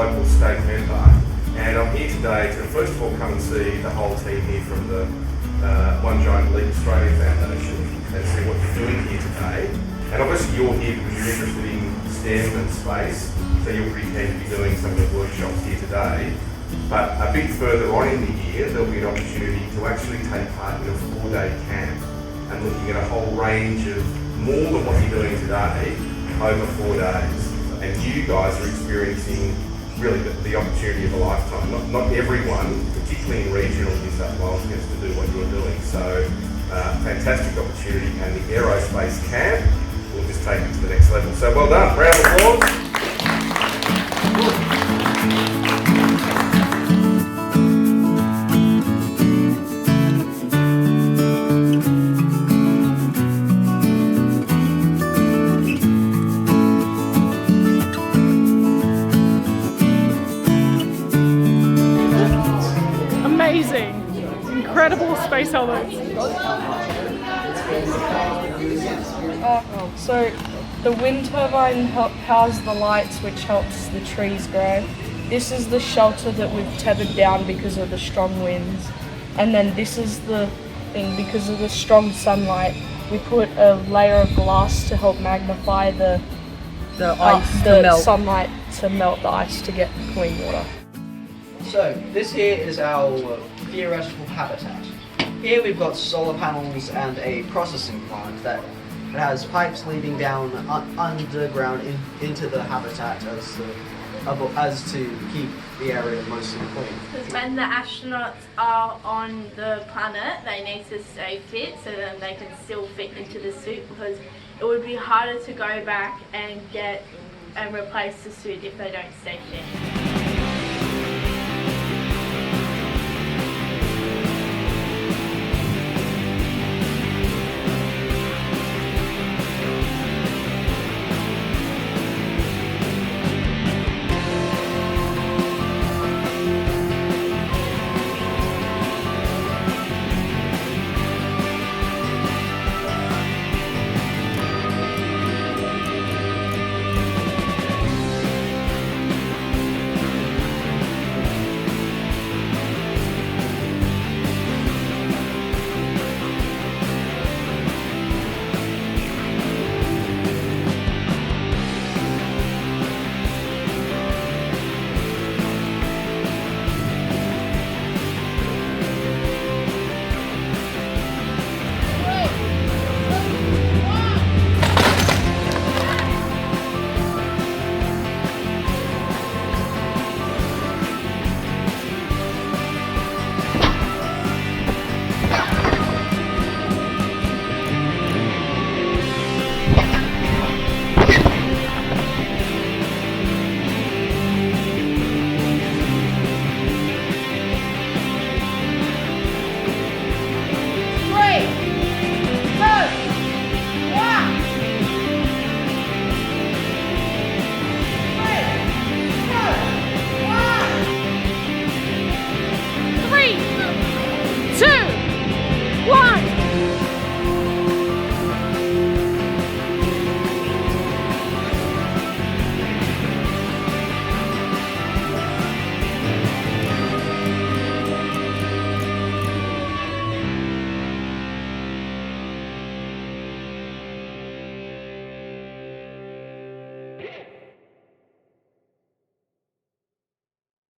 local state member, and I'm here today to first of all come and see the whole team here from the One Giant Leap Australia Foundation and see what you're doing here today. And obviously you're here because you're interested in STEM and space, so you're pretty keen to be doing some of the workshops here today. But a bit further on in the year, there'll be an opportunity to actually take part in a 4-day camp and looking at a whole range of more than what you're doing today over 4 days. And you guys are experiencing really the opportunity of a lifetime. Not everyone, particularly in regional New South Wales, gets to do what you're doing. So fantastic opportunity, and the aerospace camp will just take it to the next level. So well done, round of applause. Amazing! Incredible space helmets. So the wind turbine powers the lights, which helps the trees grow. This is the shelter that we've tethered down because of the strong winds. And then this is the thing, because of the strong sunlight, we put a layer of glass to help magnify the sunlight to melt the ice to get clean water. So this here is our theoretical habitat. Here we've got solar panels and a processing plant that has pipes leading down underground into the habitat as to keep the area mostly clean. Because when the astronauts are on the planet, they need to stay fit so that they can still fit into the suit, because it would be harder to go back and replace the suit if they don't stay fit.